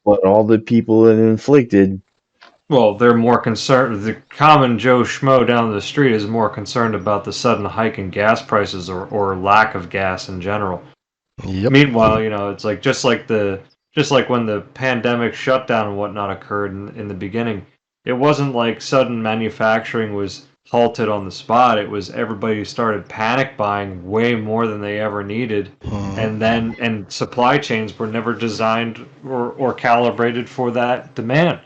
But all the people it inflicted. Well, they're more concerned. The common Joe Schmo down the street is more concerned about the sudden hike in gas prices or lack of gas in general. Yep. Meanwhile, it's like just like when the pandemic shutdown and whatnot occurred in the beginning, it wasn't like sudden manufacturing was halted on the spot. It was everybody started panic buying way more than they ever needed, and supply chains were never designed or calibrated for that demand.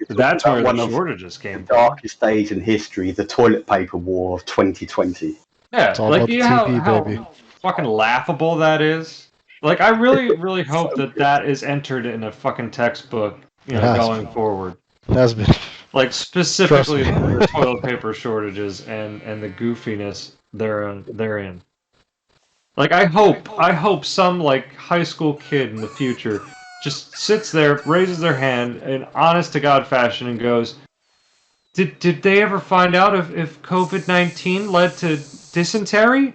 That's where the shortages came from. Darkest days in history, the toilet paper war of 2020. Yeah, It's all like about the how TP, baby. fucking laughable that is. Like I really hope that is entered in a fucking textbook, going forward. It has been. Like specifically Trust me. the toilet paper shortages and the goofiness therein. Like I hope some like high school kid in the future just sits there, raises their hand in honest to God fashion and goes, Did they ever find out if COVID-19 led to dysentery?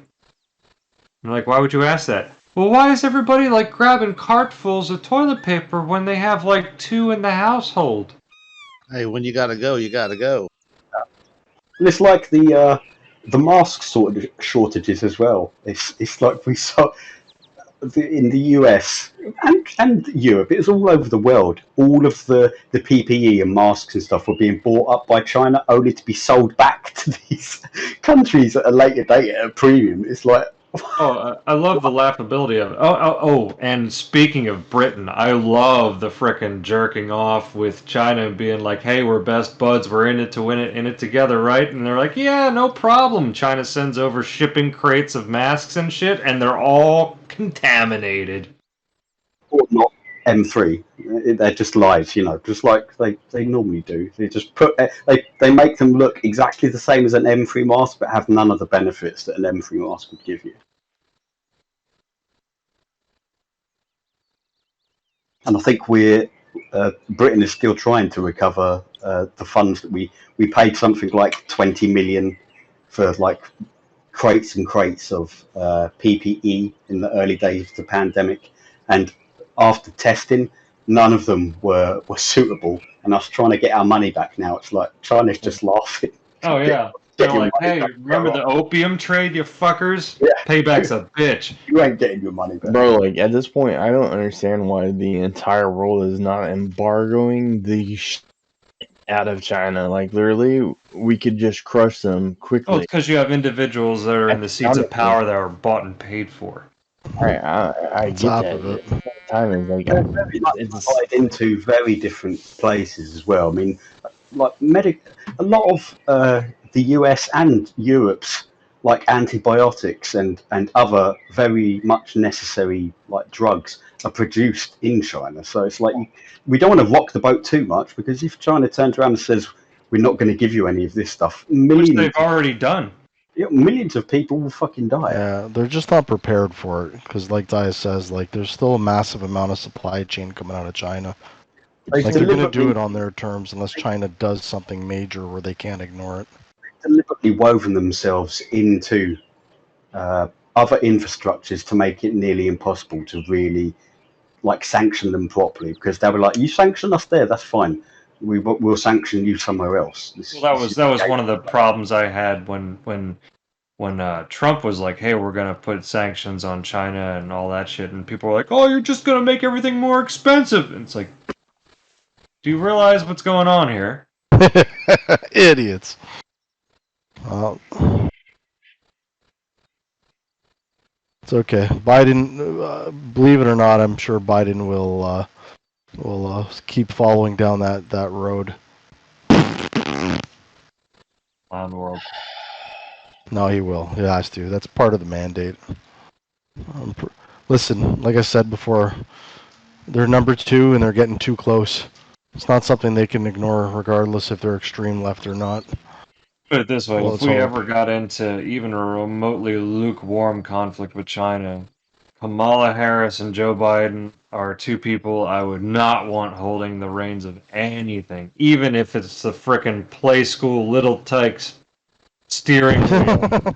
I'm like, why would you ask that? Well, why is everybody like grabbing cartfuls of toilet paper when they have like 2 in the household? Hey, when you gotta go, you gotta go. And it's like the mask sort of shortages as well. It's like we saw in the US and Europe. It was all over the world. All of the PPE and masks and stuff were being bought up by China, only to be sold back to these countries at a later date at a premium. It's like, Oh, I love the laughability of it. Oh, and speaking of Britain, I love the frickin' jerking off with China and being like, hey, we're best buds, we're in it to win it, in it together, right? And they're like, yeah, no problem. China sends over shipping crates of masks and shit, and they're all contaminated. or not M3. They're just lies, just like they normally do. They just they make them look exactly the same as an M3 mask, but have none of the benefits that an M3 mask would give you. And I think Britain is still trying to recover the funds that we paid something like 20 million for like crates and crates of PPE in the early days of the pandemic, and after testing, none of them were suitable. And us trying to get our money back now, it's like China's just laughing. Oh, yeah. They're like, hey, remember the opium trade, you fuckers? Yeah. Payback's a bitch. You ain't getting your money back. Bro, like, at this point, I don't understand why the entire world is not embargoing the out of China. Like, literally, we could just crush them quickly. Oh, it's because you have individuals that are in the seats of power that are bought and paid for. I get that. Timing, like, it's divided into very different places as well. I mean, like a lot of the US and Europe's like antibiotics and other very much necessary like drugs are produced in China. So it's like we don't want to rock the boat too much, because if China turns around and says we're not going to give you any of this stuff, which they've already done. Yeah, millions of people will fucking die. Yeah, they're just not prepared for it, because like Dia says, like there's still a massive amount of supply chain coming out of China. Like they're going to do it on their terms unless China does something major where they can't ignore it. Deliberately woven themselves into other infrastructures to make it nearly impossible to really like sanction them properly, because they were like, you sanction us there, that's fine, we'll sanction you somewhere else. That was one of the problems I had when Trump was like, hey, we're going to put sanctions on China and all that shit, and people were like, oh, you're just going to make everything more expensive. And it's like, do you realize what's going on here? Idiots. It's okay. Biden, believe it or not, I'm sure Biden will keep following down that road. On the world. No, he will. He has to. That's part of the mandate. Listen, like I said before, they're number 2 and they're getting too close. It's not something they can ignore, regardless if they're extreme left or not. Put it this way, if we ever got into even a remotely lukewarm conflict with China, Kamala Harris and Joe Biden are 2 people I would not want holding the reins of anything, even if it's the frickin' play school Little Tykes steering wheel. That's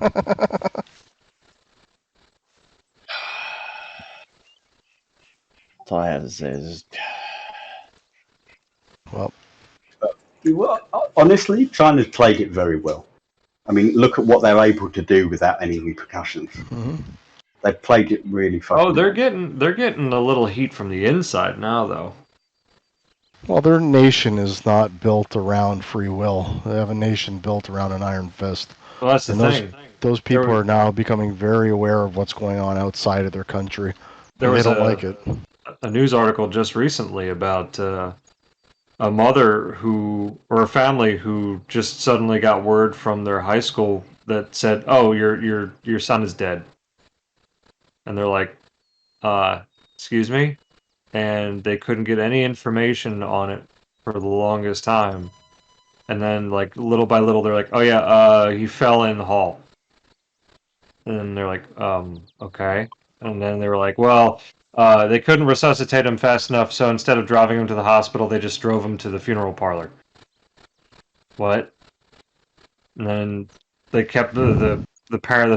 all I have to say. Is Well, honestly, China's played it very well. I mean, look at what they're able to do without any repercussions. Hmm. They've played it really Oh, fucking well. they're getting a little heat from the inside now, though. Well, their nation is not built around free will. They have a nation built around an iron fist. Well, that's the And thing. those There people was are now becoming very aware of what's going on outside of their country. there And they was don't like it. a news article just recently about a mother or a family who just suddenly got word from their high school that said, "Oh, your son is dead," and they're like, excuse me," and they couldn't get any information on it for the longest time. And then, like, little by little, they're like, "Oh yeah, he fell in the hall." And then they're like, okay. And then they were like, well, they couldn't resuscitate him fast enough, so instead of driving him to the hospital, they just drove him to the funeral parlor. What? And then they kept the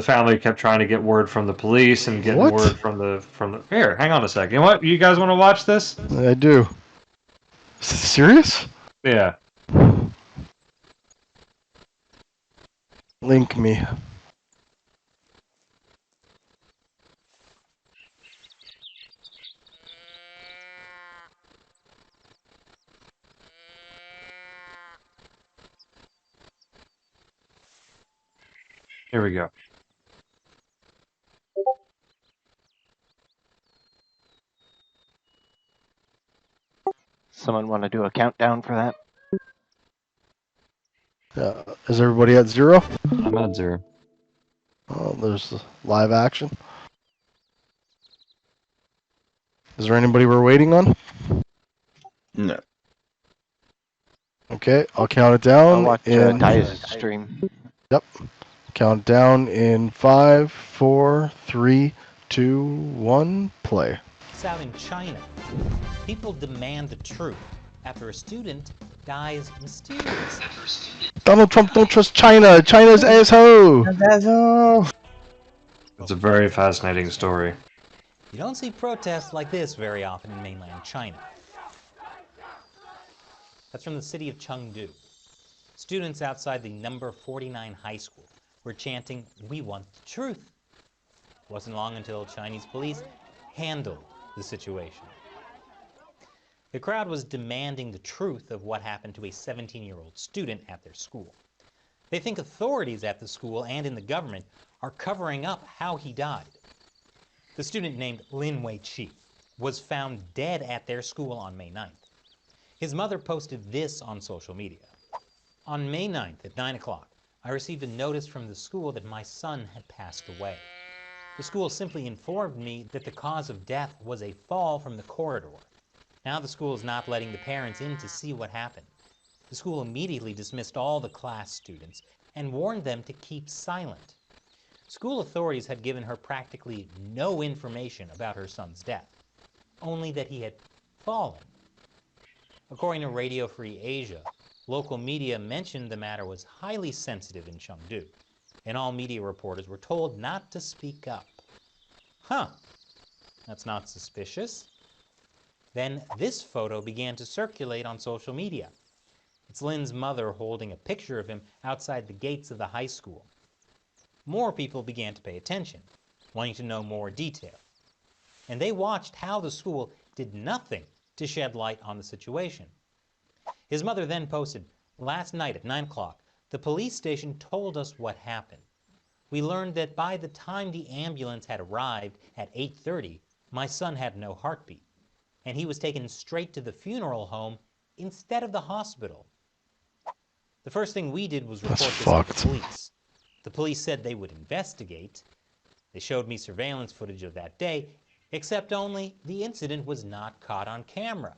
family kept trying to get word from the police and getting What? word from the here. Hang on a second. You know what? You guys want to watch this? I do. Serious? Yeah. Link me. Here we go. Someone want to do a countdown for that? Is everybody at 0? I'm at 0. Oh, there's the live action. Is there anybody we're waiting on? No. Okay, I'll count it I'll down watch in. Dice's stream. Yep. Count down in 5, 4, 3, 2, 1. Play. It's out in China. People demand the truth after a student dies mysteriously. Donald Trump don't trust China. China's asshole. That's all. It's a very fascinating story. You don't see protests like this very often in mainland China. That's from the city of Chengdu. Students outside the number 49 high school were chanting, "We want the truth." It wasn't long until Chinese police handled the situation. The crowd was demanding the truth of what happened to a 17-year-old student at their school. They think authorities at the school and in the government are covering up how he died. The student named Lin Wei-chi was found dead at their school on May 9th. His mother posted this on social media. On May 9th at 9 o'clock, I received a notice from the school that my son had passed away. The school simply informed me that the cause of death was a fall from the corridor. Now the school is not letting the parents in to see what happened. The school immediately dismissed all the class students and warned them to keep silent. School authorities had given her practically no information about her son's death, only that he had fallen. According to Radio Free Asia, local media mentioned the matter was highly sensitive in Chengdu, and all media reporters were told not to speak up. Huh, that's not suspicious. Then this photo began to circulate on social media. It's Lin's mother holding a picture of him outside the gates of the high school. More people began to pay attention, wanting to know more detail. And they watched how the school did nothing to shed light on the situation. His mother then posted, "Last night at 9 o'clock, the police station told us what happened. We learned that by the time the ambulance had arrived at 8:30, my son had no heartbeat, and he was taken straight to the funeral home instead of the hospital." The first thing we did was report That's this to fucked. the police. The police said they would investigate. They showed me surveillance footage of that day, except only the incident was not caught on camera.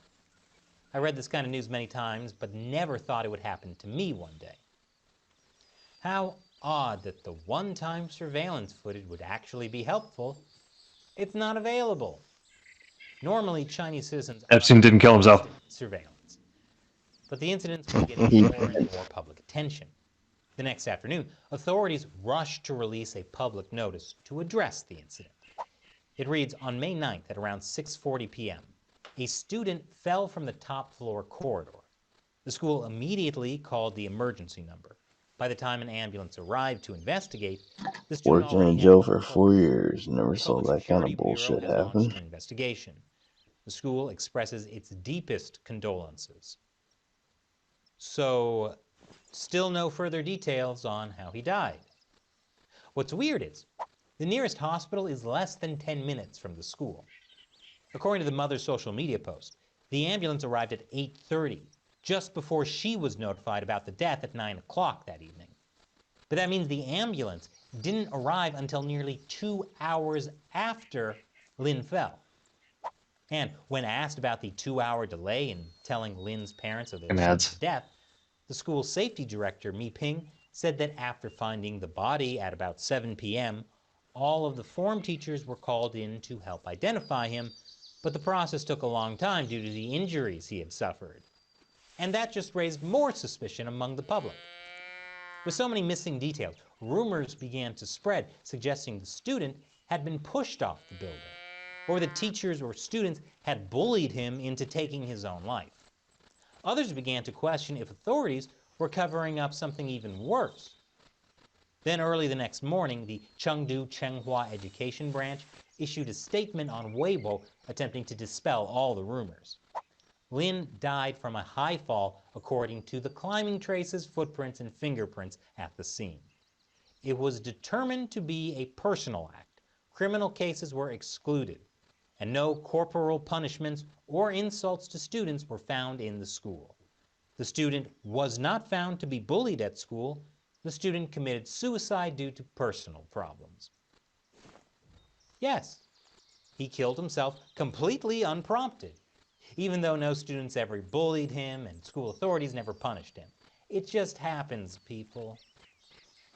I read this kind of news many times, but never thought it would happen to me one day. How odd that the one-time surveillance footage would actually be helpful. It's not available. Normally, Chinese citizens Epstein didn't kill himself. surveillance. But the incidents were getting more and more public attention. The next afternoon, authorities rushed to release a public notice to address the incident. It reads, on May 9th at around 6:40 p.m., a student fell from the top floor corridor. The school immediately called the emergency number. By the time an ambulance arrived to investigate, the student Worked in already a had jail been for pulled. 4 years. Never The saw Public that kind Security of Bureau bullshit has launched happen. an investigation. The school expresses its deepest condolences. So, still no further details on how he died. What's weird is, the nearest hospital is less than 10 minutes from the school. According to the mother's social media post, the ambulance arrived at 8:30, just before she was notified about the death at 9 o'clock that evening. But that means the ambulance didn't arrive until nearly 2 hours after Lin fell. And when asked about the 2-hour delay in telling Lin's parents of their And son's ads. death, the school safety director, Mi Ping, said that after finding the body at about 7 p.m., all of the form teachers were called in to help identify him, but the process took a long time due to the injuries he had suffered. And that just raised more suspicion among the public. With so many missing details, rumors began to spread suggesting the student had been pushed off the building, or that teachers or students had bullied him into taking his own life. Others began to question if authorities were covering up something even worse. Then early the next morning, the Chengdu Chenghua Education Branch issued a statement on Weibo attempting to dispel all the rumors. Lin died from a high fall according to the climbing traces, footprints, and fingerprints at the scene. It was determined to be a personal act. Criminal cases were excluded, and no corporal punishments or insults to students were found in the school. The student was not found to be bullied at school. The student committed suicide due to personal problems. Yes, he killed himself completely unprompted, even though no students ever bullied him and school authorities never punished him. It just happens, people.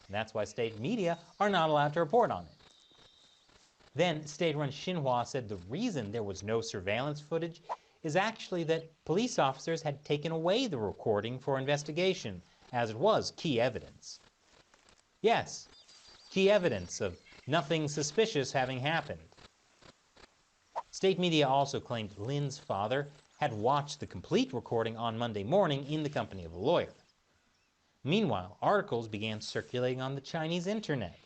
And that's why state media are not allowed to report on it. Then, state-run Xinhua said the reason there was no surveillance footage is actually that police officers had taken away the recording for investigation, as it was key evidence. Yes, key evidence of nothing suspicious having happened. State media also claimed Lin's father had watched the complete recording on Monday morning in the company of a lawyer. Meanwhile, articles began circulating on the Chinese internet,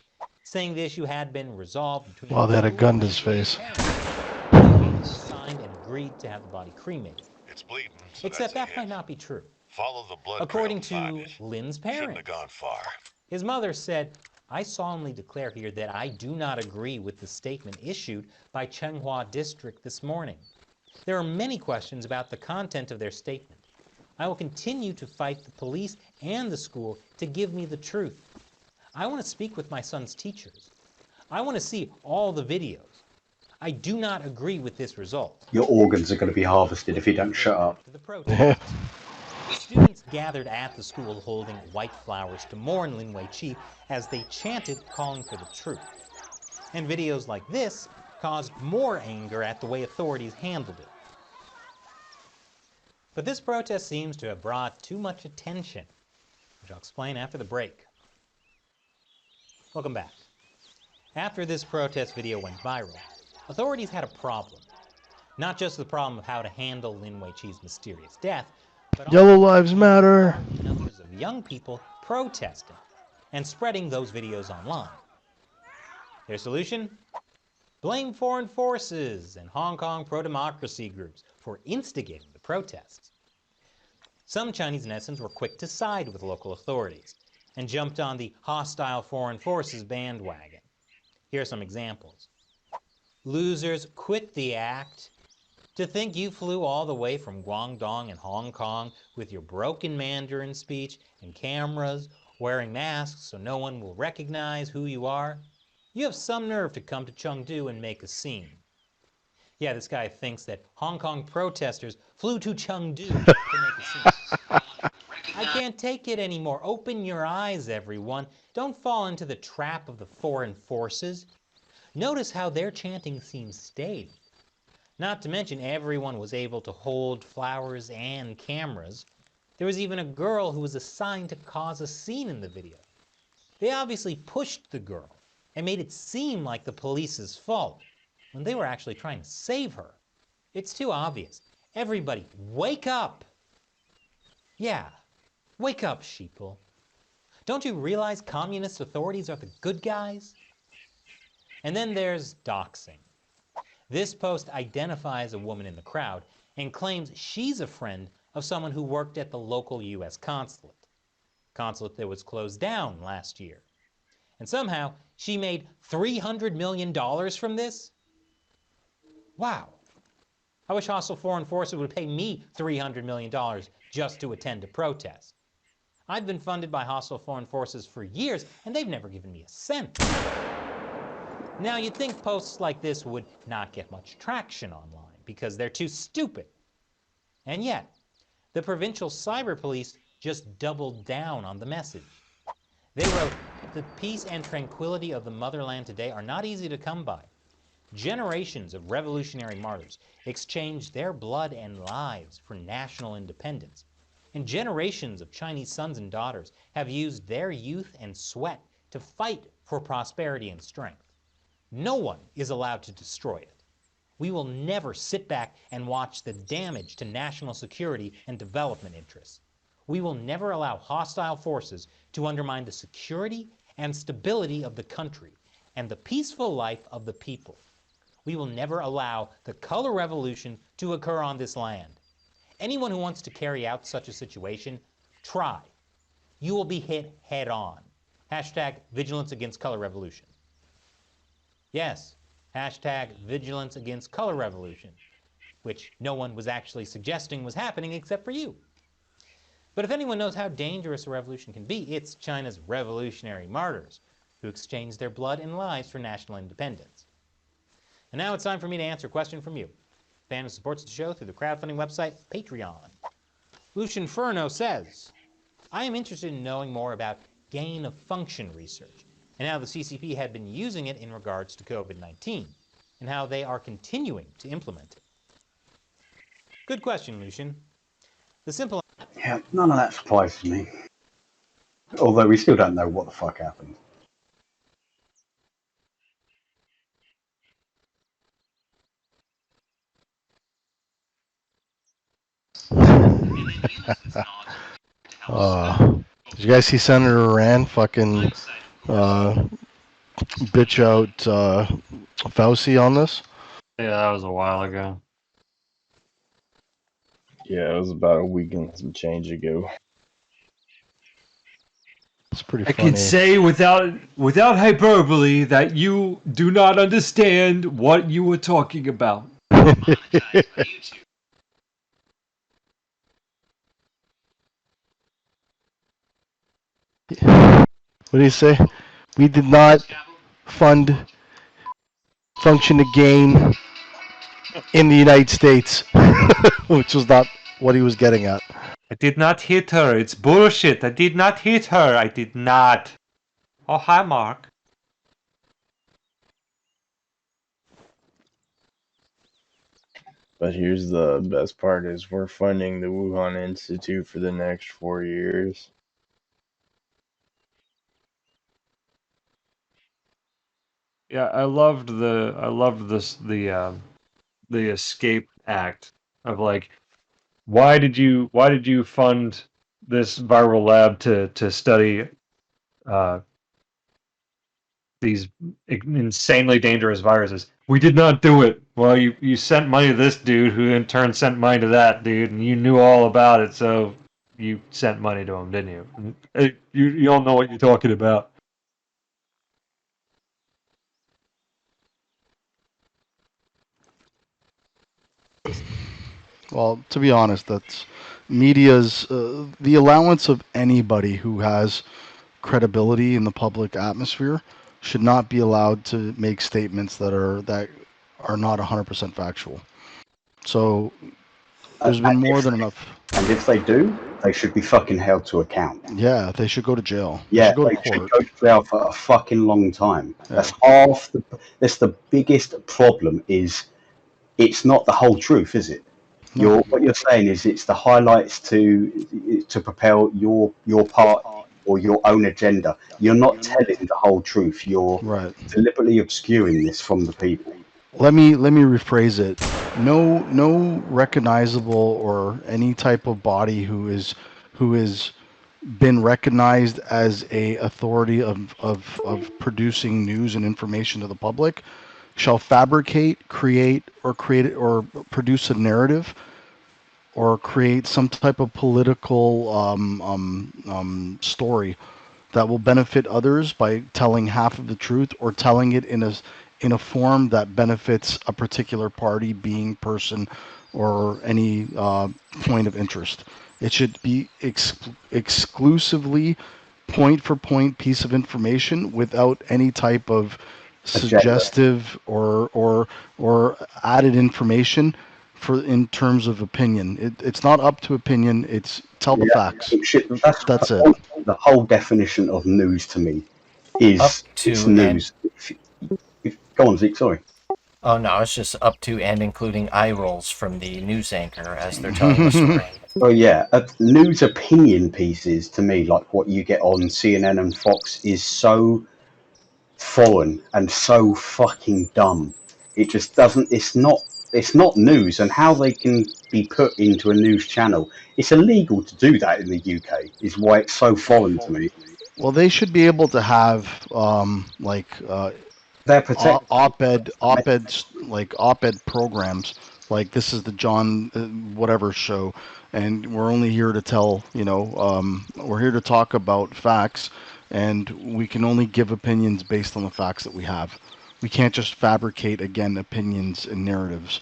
saying the issue had been resolved between Well, they had a the gun school to his and Lin's face. parents. Signed and agreed to have the body cremated. It's bleeding, so Except that's a that might hit. not be true. Follow the blood According trail and to find it. Lin's Shouldn't parents, have gone far. his mother said, "I solemnly declare here that I do not agree with the statement issued by Chenghua District this morning. There are many questions about the content of their statement. I will continue to fight the police and the school to give me the truth. I want to speak with my son's teachers. I want to see all the videos. I do not agree with this result." Your organs are going to be harvested if you don't shut up. After the protests, students gathered at the school holding white flowers to mourn Lin Weiqi as they chanted, calling for the truth. And videos like this caused more anger at the way authorities handled it. But this protest seems to have brought too much attention, which I'll explain after the break. Welcome back. After this protest video went viral, authorities had a problem. Not just the problem of how to handle Lin Weiqi's mysterious death, but also Yellow Lives Matter. numbers of young people protesting and spreading those videos online. Their solution? Blame foreign forces and Hong Kong pro-democracy groups for instigating the protests. Some Chinese netizens were quick to side with local authorities and jumped on the hostile foreign forces bandwagon. Here are some examples. "Losers, quit the act. To think you flew all the way from Guangdong and Hong Kong with your broken Mandarin speech and cameras, wearing masks so no one will recognize who you are. You have some nerve to come to Chengdu and make a scene." Yeah, this guy thinks that Hong Kong protesters flew to Chengdu to make a scene. I can't take it anymore. Open your eyes, everyone. Don't fall into the trap of the foreign forces. Notice how their chanting seems staged. Not to mention everyone was able to hold flowers and cameras. There was even a girl who was assigned to cause a scene in the video. They obviously pushed the girl and made it seem like the police's fault when they were actually trying to save her. It's too obvious. Everybody, wake up! Yeah, wake up, sheeple. Don't you realize communist authorities are the good guys? And then there's doxing. This post identifies a woman in the crowd and claims she's a friend of someone who worked at the local U.S. consulate that was closed down last year. And somehow she made $300 million from this? Wow. I wish hostile foreign forces would pay me $300 million just to attend a protest. I've been funded by hostile foreign forces for years, and they've never given me a cent. Now, you'd think posts like this would not get much traction online because they're too stupid. And yet, the provincial cyber police just doubled down on the message. They wrote, "The peace and tranquility of the motherland today are not easy to come by. Generations of revolutionary martyrs exchanged their blood and lives for national independence. And generations of Chinese sons and daughters have used their youth and sweat to fight for prosperity and strength. No one is allowed to destroy it. We will never sit back and watch the damage to national security and development interests. We will never allow hostile forces to undermine the security and stability of the country and the peaceful life of the people. We will never allow the color revolution to occur on this land. Anyone who wants to carry out such a situation, try. You will be hit head on. Hashtag vigilance against color revolution." Yes, hashtag vigilance against color revolution, which no one was actually suggesting was happening except for you. But if anyone knows how dangerous a revolution can be, it's China's revolutionary martyrs who exchanged their blood and lives for national independence. And now it's time for me to answer a question from you, a fan who supports the show through the crowdfunding website Patreon. Lucian Furno says, "I am interested in knowing more about gain-of-function research and how the CCP had been using it in regards to COVID-19 and how they are continuing to implement it." Good question, Lucian. The simple Yeah, none of that surprises me. Although we still don't know what the fuck happened. Did you guys see Senator Rand fucking bitch out Fauci on this? Yeah, that was a while ago. Yeah, it was about a week and some change ago. It's pretty I funny. can say without hyperbole that you do not understand what you were talking about. What do you say? We did not fund function to gain in the United States, which was not what he was getting at. I did not hit her. It's bullshit. I did not hit her. I did not. Oh, hi, Mark. But here's the best part is we're funding the Wuhan Institute for the next 4 years. Yeah, I loved the escape act of like, why did you fund this viral lab to study these insanely dangerous viruses? We did not do it. Well, you sent money to this dude, who in turn sent money to that dude, and you knew all about it, so you sent money to him, didn't you? You don't know what you're talking about. Well, to be honest, that's media's the allowance of anybody who has credibility in the public atmosphere should not be allowed to make statements that are not 100% factual. So there's been more than enough. And if they do, they should be fucking held to account. Yeah, they should go to jail. Yeah, should go they to should court. go to jail for a fucking long time. Yeah. That's the biggest problem. Is it's not the whole truth, is it? No. What you're saying is it's the highlights to propel your part or your own agenda. You're not telling the whole truth. You're Right. deliberately obscuring this from the people. Let me rephrase it. No recognizable or any type of body who is who is been recognized as a authority of producing news and information to the public shall fabricate, create or produce a narrative or create some type of political story that will benefit others by telling half of the truth or telling it in a form that benefits a particular party, being, person, or any point of interest. It should be exclusively point for point piece of information without any type of Agenda. suggestive or added information for in terms of opinion. It's not up to opinion. It's tell the Yeah, facts. that's That's it. the whole definition of news to me Up is it's to and news. Go on, Zeke. Sorry. oh no, it's just up to and including eye rolls from the news anchor as they're telling the story. Oh yeah, news opinion pieces to me, like what you get on CNN and Fox, is so foreign and so fucking dumb. It just doesn't. It's not. It's not news, and how they can be put into a news channel. It's illegal to do that in the UK. Is why it's so foreign to me. Well, they should be able to have They're protected. op-ed programs. Like this is the John whatever show, and we're only here to tell. We're here to talk about facts, and we can only give opinions based on the facts that we have. We can't just fabricate again opinions and narratives.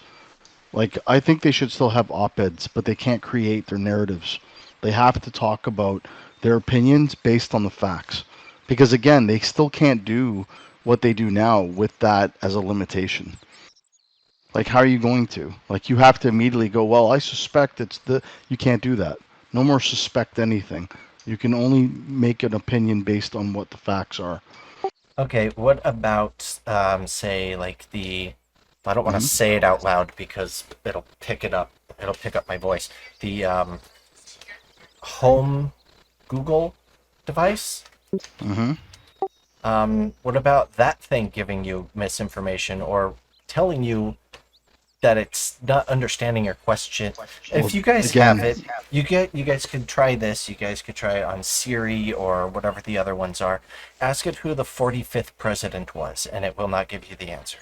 Like I think they should still have op-eds, but they can't create their narratives. They have to talk about their opinions based on the facts. Because again, they still can't do what they do now with that as a limitation. Like how are you going to? Like you have to immediately go, well, I suspect it's the you can't do that. No more suspect anything. You can only make an opinion based on what the facts are. Okay, what about say like the I don't want to Mhm. say it out loud because it'll pick it up. It'll pick up my voice. The home Google device. Mm-hmm. What about that thing giving you misinformation or telling you that it's not understanding your question? If you guys again- have it, you guys could try this. You guys could try it on Siri or whatever the other ones are. Ask it who the 45th president was, and it will not give you the answer.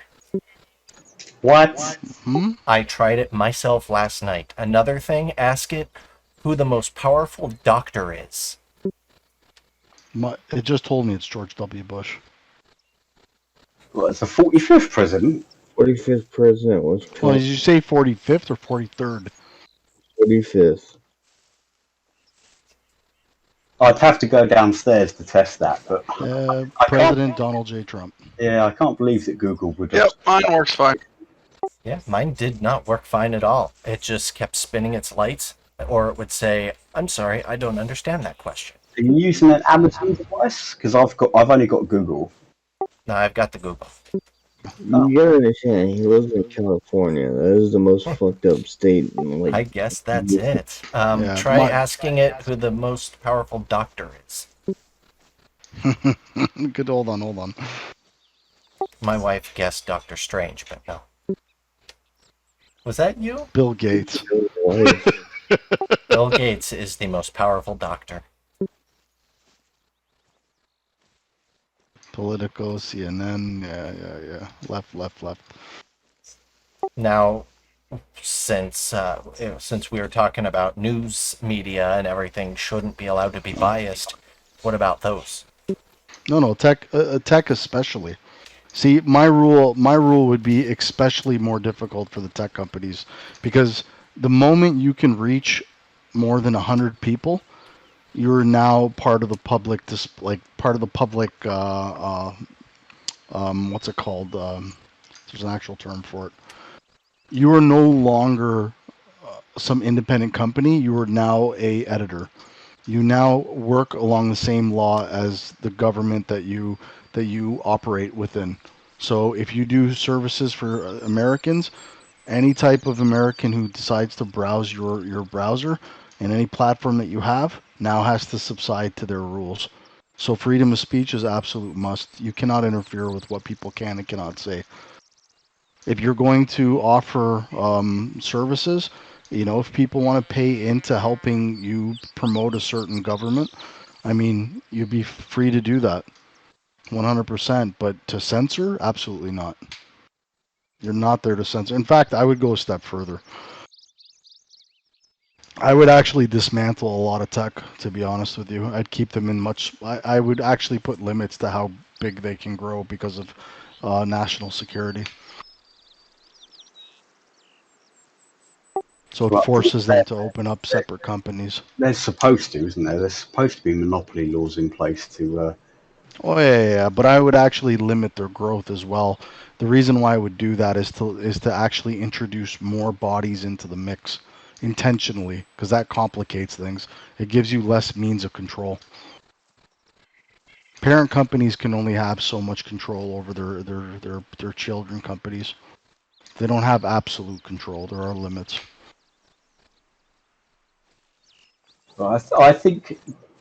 What? Hmm? I tried it myself last night. Another thing, ask it who the most powerful doctor is. It just told me it's George W. Bush. Well, it's the 45th president. 45th president was Well, Trump. did you say 45th or 43rd? 45th. I'd have to go downstairs to test that, but President Donald J. Trump. yeah, I can't believe that Google would. Yep, mine works fine. Yeah, mine did not work fine at all. It just kept spinning its lights, or it would say, "I'm sorry, I don't understand that question." Are you using an Amazon device? Because I've only got Google. No, I've got the Google. You gotta understand, he lives in California. That is the most fucked up state. Like, I guess that's it. Yeah, Try asking it who the most powerful doctor is. Good, hold on. My wife guessed Doctor Strange, but no. Was that you? Bill Gates. Bill Gates is the most powerful doctor. Politico, CNN, yeah. Left. Now, since we were talking about news media and everything shouldn't be allowed to be biased, what about those? No, tech especially. See, my rule would be especially more difficult for the tech companies because the moment you can reach more than 100 people, you're now part of the public, what's it called? There's an actual term for it. You are no longer some independent company. You are now a editor. You now work along the same law as the government that you operate within. So if you do services for Americans, any type of American who decides to browse your browser and any platform that you have now has to subside to their rules. So freedom of speech is absolute must. You cannot interfere with what people can and cannot say. If you're going to offer services, If people want to pay into helping you promote a certain government, I mean, you'd be free to do that, 100%. But to censor, absolutely not. You're not there to censor. In fact, I would go a step further. I would actually dismantle a lot of tech, to be honest with you. I'd keep them in much. I would actually put limits to how big they can grow because of national security. So it Well, forces them to open up separate companies. there's supposed to, isn't there? There's supposed to be monopoly laws in place to. Oh yeah, but I would actually limit their growth as well. The reason why I would do that is to actually introduce more bodies into the mix intentionally, because that complicates things. It gives you less means of control. Parent companies can only have so much control over their children companies. They don't have absolute control. There are limits. I think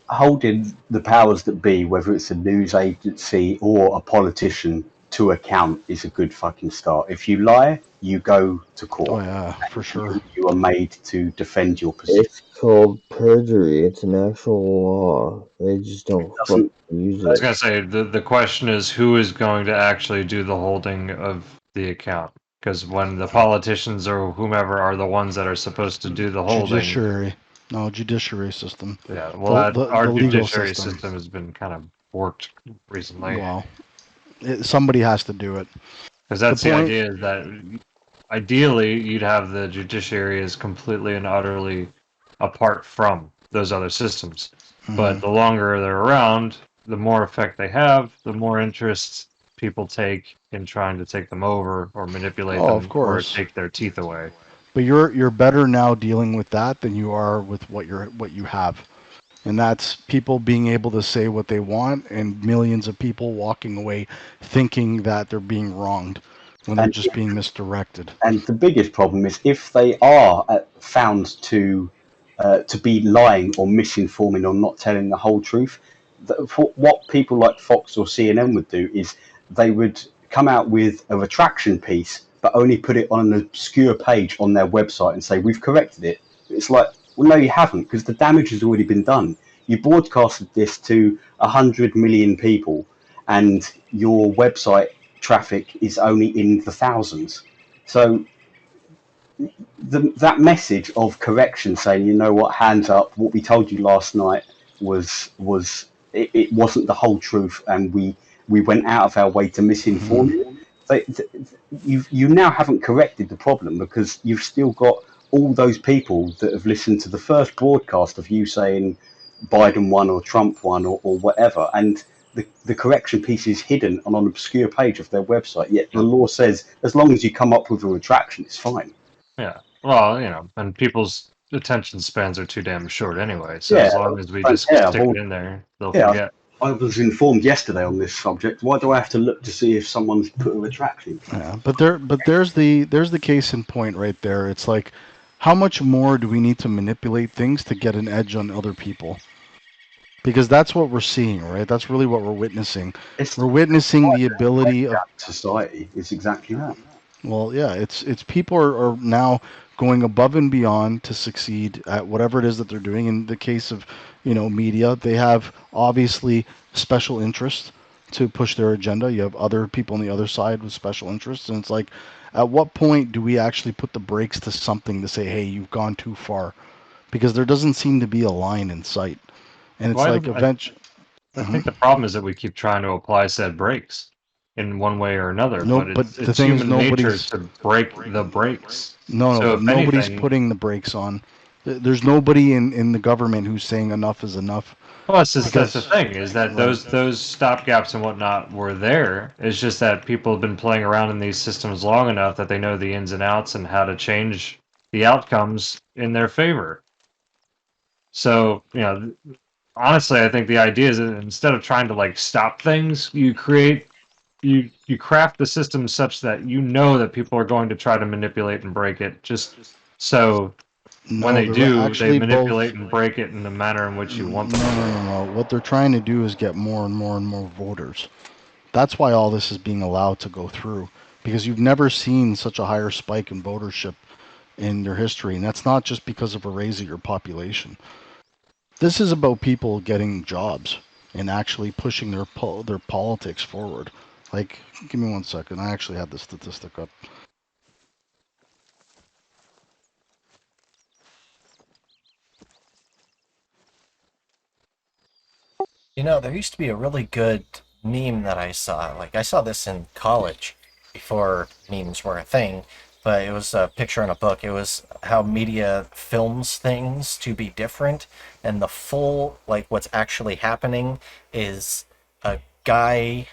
holding the powers that be, whether it's a news agency or a politician, to account is a good fucking start. If you lie, you go to Oh court. yeah, for sure. You are made to defend your position. It's called perjury. It's an actual law. They just don't fucking Doesn't use I was it. gonna say the question is who is going to actually do the holding of the account? Because when the politicians or whomever are the ones that are supposed to do the holding, Judiciary. No, judiciary system. yeah. Well, The that the, our the legal judiciary system. system has been kind of worked recently. Well, somebody has to do it. Because The that's the point. idea is that ideally you'd have the judiciary as completely and utterly apart from those other systems. But Mhm. the longer they're around, the more effect they have, the more interest people take in trying to take them over or manipulate Oh, of them or course. take their teeth away. But you're better now dealing with that than you are with what you have. And that's people being able to say what they want and millions of people walking away thinking that they're being wronged when they're and just being misdirected. and the biggest problem is if they are found to be lying or misinforming or not telling the whole truth. What people like Fox or CNN would do is they would come out with a retraction piece, but only put it on an obscure page on their website and say we've corrected it. It's like, well, no, you haven't, because the damage has already been done. You broadcasted this to 100 million people, and your website traffic is only in the thousands. So that message of correction, saying, you know what, hands up, what we told you last night it wasn't the whole truth, and we went out of our way to misinform you. They, you now haven't corrected the problem because you've still got all those people that have listened to the first broadcast of you saying Biden won or Trump won or whatever, and the correction piece is hidden on an obscure page of their website. Yet the law says as long as you come up with a retraction, it's fine. Yeah. Well, and people's attention spans are too damn short anyway. So Yeah, as long as we don't just care. stick it in there, they'll Yeah, forget. I was informed yesterday on this subject. Why do I have to look to see if someone's put a retraction? Yeah, but there's the case in point right there. It's like, how much more do we need to manipulate things to get an edge on other people? Because that's what we're seeing, right? That's really what we're witnessing. It's We're witnessing the ability of, society. It's exactly that. well, yeah, it's people are now going above and beyond to succeed at whatever it is that they're doing. In the case of, media, they have obviously special interests to push their agenda. You have other people on the other side with special interests, and it's like, at what point do we actually put the brakes to something to say, hey, you've gone too far? Because there doesn't seem to be a line in sight, and it's Well, like eventually. I think the problem is that we keep trying to apply said brakes in one way or another, No, but but the it's thing is, human nature nobody's. to break the brakes. No, So but if nobody's anything, putting the brakes on. There's nobody in the government who's saying enough is enough. well, that's the Because thing is that right. those stopgaps and whatnot were there. It's just that people have been playing around in these systems long enough that they know the ins and outs and how to change the outcomes in their favor. So, honestly, I think the idea is that instead of trying to like stop things, you craft the system such that you know that people are going to try to manipulate and break it. Just so when No, they they're do, they actually both. manipulate and break it in the manner in which you want No, them no, to. no, no. What they're trying to do is get more and more and more voters. That's why all this is being allowed to go through. Because you've never seen such a higher spike in votership in their history, and that's not just because of a raise of your population. This is about people getting jobs and actually pushing their politics forward. Like, give me 1 second. I actually had the statistic up. You know, there used to be a really good meme that I saw. Like, I saw this in college before memes were a thing, but it was a picture in a book. It was how media films things to be different, and the full, like, what's actually happening is a guy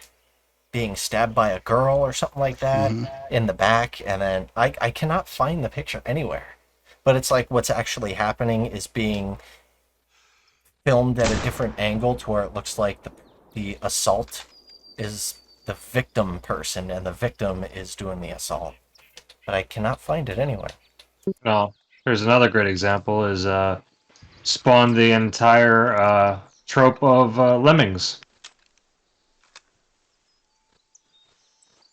being stabbed by a girl or something like that in the back, and then I cannot find the picture anywhere. But it's like what's actually happening is being filmed at a different angle to where it looks like the assault is the victim person and the victim is doing the assault. But I cannot find it anywhere. Well, here's another great example: is spawned the entire trope of lemmings.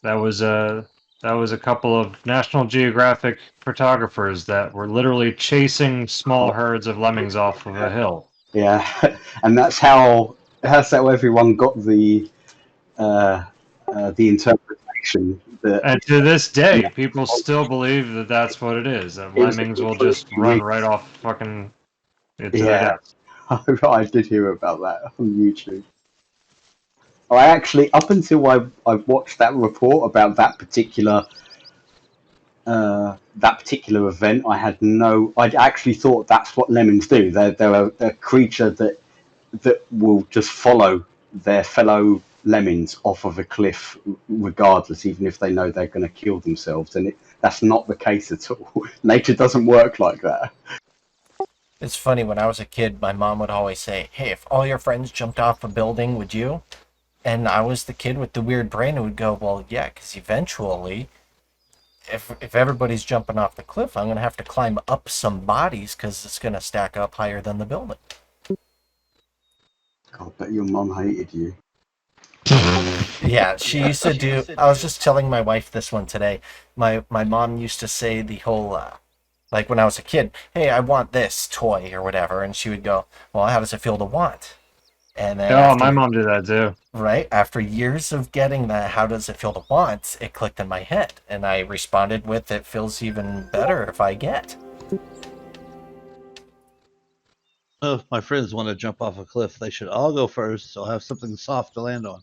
That was a couple of National Geographic photographers that were literally chasing small herds of lemmings off of a hill. Yeah, and that's how everyone got the interpretation that And to this day, yeah, people still believe that that's what it is. That it was lemmings will for a just few run weeks. right off fucking into their Yeah, deaths. I did hear about that on YouTube. I actually, up until I've watched that report about that particular event, I'd actually thought that's what lemmings do. They're a creature that will just follow their fellow lemmings off of a cliff regardless, even if they know they're going to kill themselves. And that's not the case at all. Nature doesn't work like that. It's funny, when I was a kid, my mom would always say, "Hey, if all your friends jumped off a building, would you?" And I was the kid with the weird brain who would go, "Well, yeah, because eventually, if everybody's jumping off the cliff, I'm going to have to climb up some bodies because it's going to stack up higher than the building." God, bet your mum hated you. Yeah, she used to do. I was just telling my wife this one today. My mom used to say the whole like when I was a kid, "Hey, I want this toy or whatever," and she would go, "Well, how does it feel to want?" And then Oh, my after mom did that too. right after years of getting that, "How does it feel to want?" it clicked in my head, and I responded with, "It feels even better if I get." Oh, if my friends want to jump off a cliff, they should all go first, so I'll have something soft to land on.